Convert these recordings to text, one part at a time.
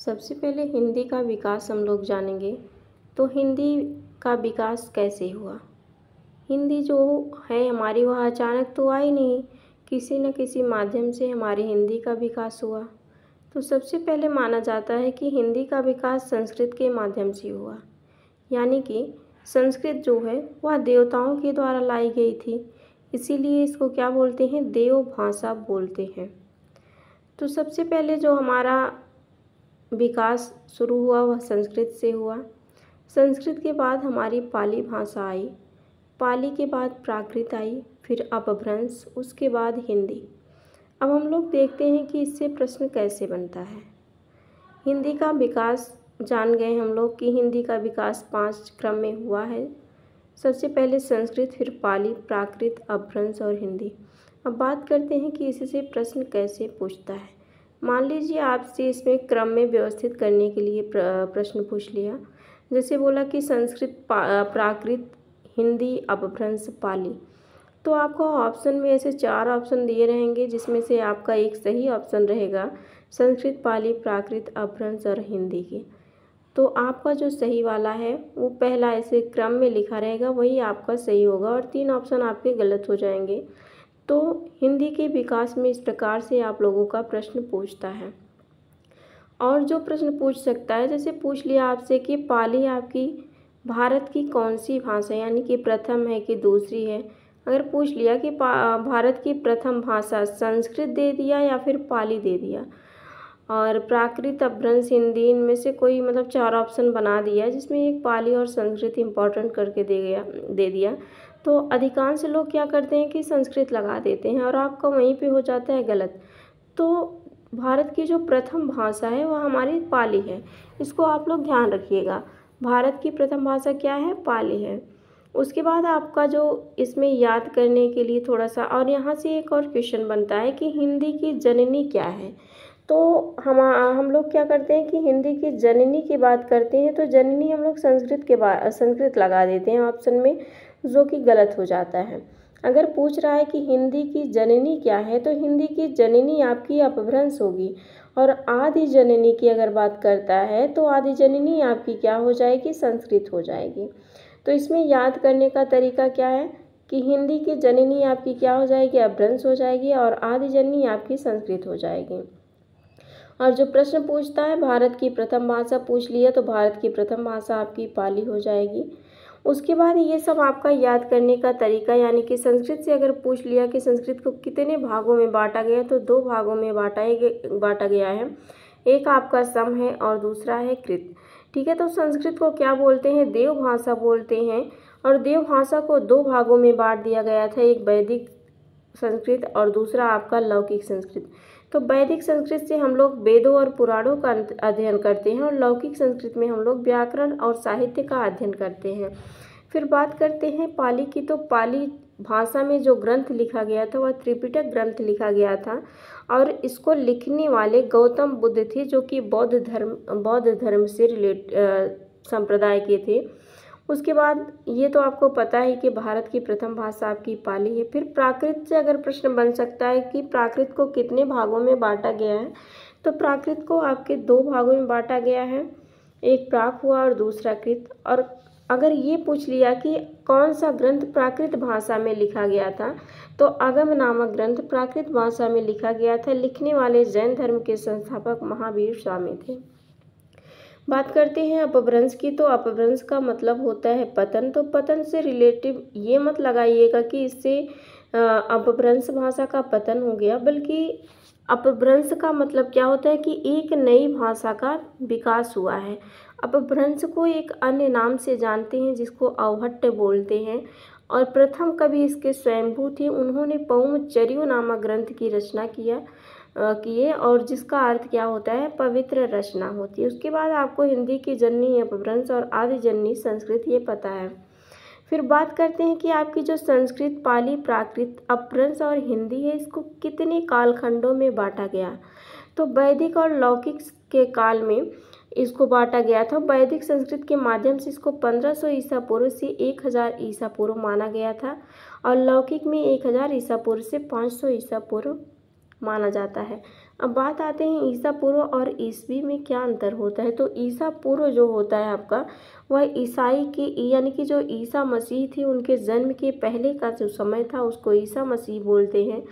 सबसे पहले हिंदी का विकास हम लोग जानेंगे तो हिंदी का विकास कैसे हुआ। हिंदी जो है हमारी वह अचानक तो आई नहीं, किसी न किसी माध्यम से हमारी हिंदी का विकास हुआ। तो सबसे पहले माना जाता है कि हिंदी का विकास संस्कृत के माध्यम से हुआ, यानी कि संस्कृत जो है वह देवताओं के द्वारा लाई गई थी, इसीलिए इसको क्या बोलते हैं, देव भाषा बोलते हैं। तो सबसे पहले जो हमारा विकास शुरू हुआ वह संस्कृत से हुआ। संस्कृत के बाद हमारी पाली भाषा आई, पाली के बाद प्राकृत आई, फिर अपभ्रंश, उसके बाद हिंदी। अब हम लोग देखते हैं कि इससे प्रश्न कैसे बनता है। हिंदी का विकास जान गए हम लोग कि हिंदी का विकास 5 क्रम में हुआ है। सबसे पहले संस्कृत, फिर पाली, प्राकृत, अपभ्रंश और हिंदी। अब बात करते हैं कि इससे प्रश्न कैसे पूछता है। मान लीजिए आपसे इसमें क्रम में व्यवस्थित करने के लिए प्रश्न पूछ लिया, जैसे बोला कि संस्कृत, प्राकृत, हिंदी, अपभ्रंश, पाली। तो आपको ऑप्शन में ऐसे 4 ऑप्शन दिए रहेंगे, जिसमें से आपका एक सही ऑप्शन रहेगा संस्कृत, पाली, प्राकृत, अपभ्रंश और हिंदी के। तो आपका जो सही वाला है वो पहला ऐसे क्रम में लिखा रहेगा, वही आपका सही होगा और 3 ऑप्शन आपके गलत हो जाएंगे। तो हिंदी के विकास में इस प्रकार से आप लोगों का प्रश्न पूछता है। और जो प्रश्न पूछ सकता है, जैसे पूछ लिया आपसे कि पाली आपकी भारत की कौन सी भाषा है, यानी कि प्रथम है कि दूसरी है। अगर पूछ लिया कि भारत की प्रथम भाषा संस्कृत दे दिया या फिर पाली दे दिया, और प्राकृत, अपभ्रंश, हिंदी, इनमें से कोई मतलब 4 ऑप्शन बना दिया, जिसमें एक पाली और संस्कृत इम्पोर्टेंट करके दे दिया, तो अधिकांश लोग क्या करते हैं कि संस्कृत लगा देते हैं और आपका वहीं पे हो जाता है गलत। तो भारत की जो प्रथम भाषा है वह हमारी पाली है, इसको आप लोग ध्यान रखिएगा। भारत की प्रथम भाषा क्या है, पाली है। उसके बाद आपका जो इसमें याद करने के लिए थोड़ा सा, और यहाँ से एक और क्वेश्चन बनता है कि हिंदी की जननी क्या है। तो हम लोग क्या करते हैं कि हिंदी की जननी की बात करते हैं, तो जननी हम लोग संस्कृत लगा देते हैं ऑप्शन में, जो कि गलत हो जाता है। अगर पूछ रहा है कि हिंदी की जननी क्या है, तो हिंदी की जननी आपकी अपभ्रंश होगी। और आदि जननी की अगर बात करता है तो आदि जननी आपकी क्या हो जाएगी, संस्कृत हो जाएगी। तो इसमें याद करने का तरीका क्या है कि हिंदी की जननी आपकी क्या हो जाएगी, अपभ्रंश हो जाएगी, और आदि जननी आपकी संस्कृत हो जाएगी। और जो प्रश्न पूछता है भारत की प्रथम भाषा पूछ लिया, तो भारत की प्रथम भाषा आपकी पाली हो जाएगी। उसके बाद ये सब आपका याद करने का तरीका, यानी कि संस्कृत से अगर पूछ लिया कि संस्कृत को कितने भागों में बांटा गया, तो 2 भागों में बांटा गया है। एक आपका सम है और दूसरा है कृत। ठीक है, तो संस्कृत को क्या बोलते हैं, देव भाषा बोलते हैं। और देव भाषा को 2 भागों में बांट दिया गया था, एक वैदिक संस्कृत और दूसरा आपका लौकिक संस्कृत। तो वैदिक संस्कृत से हम लोग वेदों और पुराणों का अध्ययन करते हैं, और लौकिक संस्कृत में हम लोग व्याकरण और साहित्य का अध्ययन करते हैं। फिर बात करते हैं पाली की, तो पाली भाषा में जो ग्रंथ लिखा गया था वह त्रिपिटक ग्रंथ लिखा गया था, और इसको लिखने वाले गौतम बुद्ध थे, जो कि बौद्ध धर्म से संप्रदाय के थे। उसके बाद ये तो आपको पता है कि भारत की प्रथम भाषा आपकी पाली है। फिर प्राकृत से अगर प्रश्न बन सकता है कि प्राकृत को कितने भागों में बांटा गया है, तो प्राकृत को आपके 2 भागों में बांटा गया है, एक प्राक हुआ और दूसरा कृत। और अगर ये पूछ लिया कि कौन सा ग्रंथ प्राकृत भाषा में लिखा गया था, तो आगम नामक ग्रंथ प्राकृत भाषा में लिखा गया था, लिखने वाले जैन धर्म के संस्थापक महावीर स्वामी थे। बात करते हैं अपभ्रंश की, तो अपभ्रंश का मतलब होता है पतन। तो पतन से रिलेटिव ये मत लगाइएगा कि इससे अपभ्रंश भाषा का पतन हो गया, बल्कि अपभ्रंश का मतलब क्या होता है कि एक नई भाषा का विकास हुआ है। अपभ्रंश को एक अन्य नाम से जानते हैं, जिसको अवहट्ट बोलते हैं। और प्रथम कवि इसके स्वयंभू थे, उन्होंने पौमचर्यो नामक ग्रंथ की रचना किए, और जिसका अर्थ क्या होता है, पवित्र रचना होती है। उसके बाद आपको हिंदी की जननी अपभ्रंश और आदि जननी संस्कृत ये पता है। फिर बात करते हैं कि आपकी जो संस्कृत, पाली, प्राकृत, अपभ्रंश और हिंदी है, इसको कितने कालखंडों में बांटा गया। तो वैदिक और लौकिक के काल में इसको बांटा गया था। वैदिक संस्कृत के माध्यम से इसको 1500 ईसा पूर्व से 1000 ईसा पूर्व माना गया था, और लौकिक में 1000 ईसा पूर्व से 500 ईसा पूर्व माना जाता है। अब बात आते हैं ईसा पूर्व और ईसवी में क्या अंतर होता है। तो ईसा पूर्व जो होता है आपका, वह ईसाई की यानी कि जो ईसा मसीह थे उनके जन्म के पहले का जो समय था उसको ईसा मसीह बोलते हैं।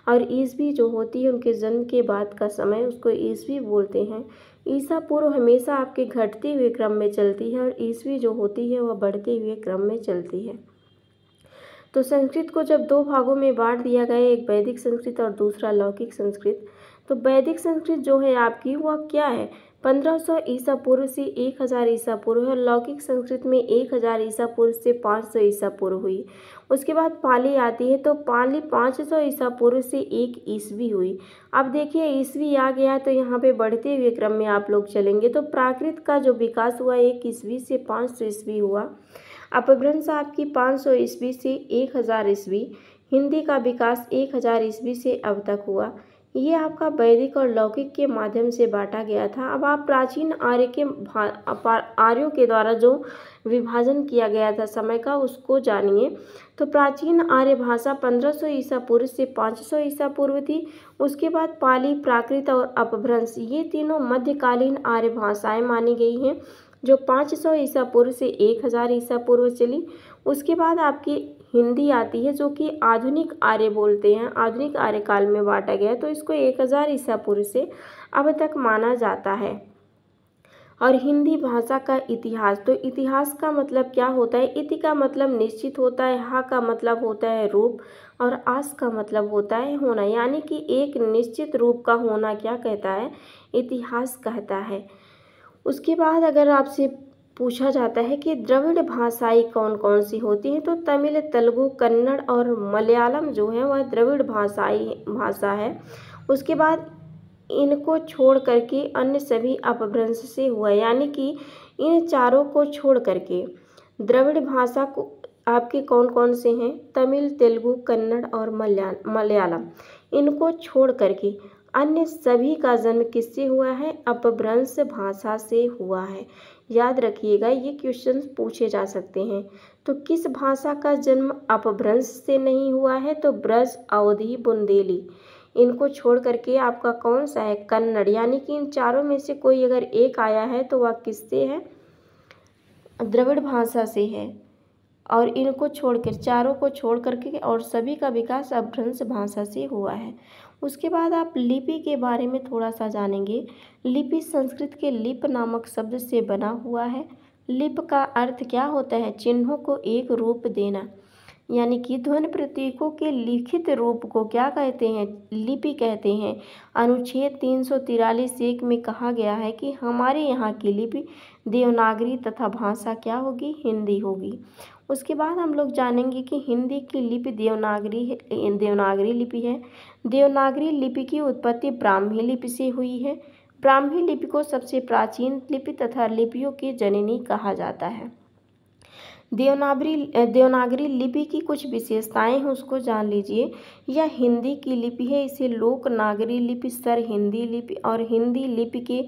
और ईसवी जो होती है उनके जन्म के बाद का समय, उसको ईसवी बोलते हैं। ईसा पूर्व हमेशा आपके घटते हुए क्रम में चलती है और ईसवी जो होती है वह बढ़ते हुए क्रम में चलती है। तो संस्कृत को जब दो भागों में बांट दिया गया, एक वैदिक संस्कृत और दूसरा लौकिक संस्कृत। तो वैदिक संस्कृत जो है आपकी वह क्या है, 1500 ईसा पूर्व से 1000 ईसा पूर्व है। और लौकिक संस्कृत में 1000 ईसा पूर्व से 500 ईसा पूर्व हुई। उसके बाद पाली आती है, तो पाली 500 ईसा पूर्व से 1 ईस्वी हुई। अब देखिए ईस्वी आ गया तो यहाँ पे बढ़ते हुए क्रम में आप लोग चलेंगे। तो प्राकृत का जो विकास हुआ 1 ईस्वी से 500 ईस्वी हुआ। अपभ्रंश आपकी 500 ईस्वी से 1000 ईस्वी। हिंदी का विकास 1000 ईस्वी से अब तक हुआ। ये आपका वैदिक और लौकिक के माध्यम से बांटा गया था। अब आप प्राचीन आर्यों के द्वारा जो विभाजन किया गया था समय का, उसको जानिए। तो प्राचीन आर्य भाषा 1500 ईसा पूर्व से 500 ईसा पूर्व थी। उसके बाद पाली, प्राकृत और अपभ्रंश, ये तीनों मध्यकालीन आर्य भाषाएं मानी गई हैं, जो 500 ईसा पूर्व से 1000 ईसा पूर्व चली। उसके बाद आपकी हिंदी आती है, जो कि आधुनिक आर्य बोलते हैं, आधुनिक आर्य काल में बांटा गया, तो इसको 1000 ईसा पूर्व से अब तक माना जाता है। और हिंदी भाषा का इतिहास, तो इतिहास का मतलब क्या होता है, इति का मतलब निश्चित होता है, हा का मतलब होता है रूप, और आस का मतलब होता है होना, यानी कि एक निश्चित रूप का होना क्या कहता है, इतिहास कहता है। उसके बाद अगर आपसे पूछा जाता है कि द्रविड़ भाषाएं कौन कौन सी होती हैं, तो तमिल, तेलुगु, कन्नड़ और मलयालम जो है वह द्रविड़ भाषा है। उसके बाद इनको छोड़ करके अन्य सभी अपभ्रंश से हुआ, यानी कि इन चारों को छोड़ करके द्रविड़ भाषा को आपके कौन कौन से हैं, तमिल, तेलुगु, कन्नड़ और मलयालम, इनको छोड़ करके अन्य सभी का जन्म किससे हुआ है, अपभ्रंश भाषा से हुआ है। याद रखिएगा, ये क्वेश्चन पूछे जा सकते हैं। तो किस भाषा का जन्म अपभ्रंश से नहीं हुआ है, तो ब्रज, अवधी, बुंदेली, इनको छोड़ करके आपका कौन सा है, कन्नड़, यानी कि इन चारों में से कोई अगर एक आया है तो वह किससे है, द्रविड़ भाषा से है। और इनको छोड़कर, चारों को छोड़ करके और सभी का विकास अपभ्रंश भाषा से हुआ है। उसके बाद आप लिपि के बारे में थोड़ा सा जानेंगे। लिपि संस्कृत के लिप नामक शब्द से बना हुआ है। लिप का अर्थ क्या होता है, चिन्हों को एक रूप देना, यानी कि ध्वनि प्रतीकों के लिखित रूप को क्या कहते हैं, लिपि कहते हैं। अनुच्छेद 343(1) में कहा गया है कि हमारे यहाँ की लिपि देवनागरी तथा भाषा क्या होगी, हिंदी होगी। उसके बाद हम लोग जानेंगे कि हिंदी की लिपि देवनागरी लिपि है। देवनागरी लिपि की उत्पत्ति ब्राह्मी लिपि से हुई है। ब्राह्मी लिपि को सबसे प्राचीन लिपि तथा लिपियों की जननी कहा जाता है। देवनागरी लिपि की कुछ विशेषताएं हैं, उसको जान लीजिए। यह हिंदी की लिपि है। इसे लोक नागरी लिपि, सर हिंदी लिपि और हिंदी लिपि के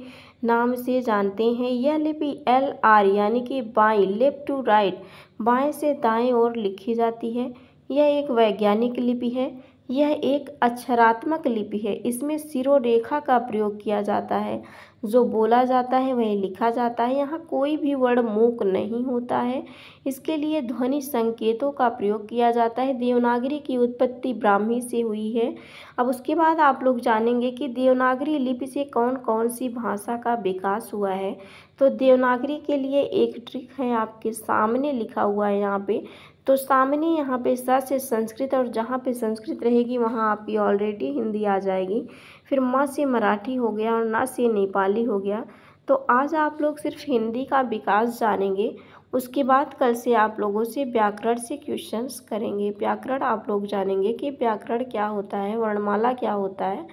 नाम से जानते हैं। यह लिपि LR यानी कि बाएं, लेफ्ट टू राइट, बाएं से दाएं ओर लिखी जाती है। यह एक वैज्ञानिक लिपि है। यह एक अक्षरात्मक लिपि है। इसमें शिरोरेखा का प्रयोग किया जाता है। जो बोला जाता है वही लिखा जाता है। यहाँ कोई भी वर्ण मूक नहीं होता है। इसके लिए ध्वनि संकेतों का प्रयोग किया जाता है। देवनागरी की उत्पत्ति ब्राह्मी से हुई है। अब उसके बाद आप लोग जानेंगे कि देवनागरी लिपि से कौन कौन सी भाषा का विकास हुआ है। तो देवनागरी के लिए एक ट्रिक है, आपके सामने लिखा हुआ है यहाँ पे। तो सामने यहाँ पे स से संस्कृत, और जहाँ पे संस्कृत रहेगी वहाँ आपकी ऑलरेडी हिंदी आ जाएगी। फिर म से मराठी हो गया और न से नेपाली हो गया। तो आज आप लोग सिर्फ हिंदी का विकास जानेंगे। उसके बाद कल से आप लोगों से व्याकरण से क्वेश्चंस करेंगे। व्याकरण आप लोग जानेंगे कि व्याकरण क्या होता है, वर्णमाला क्या होता है,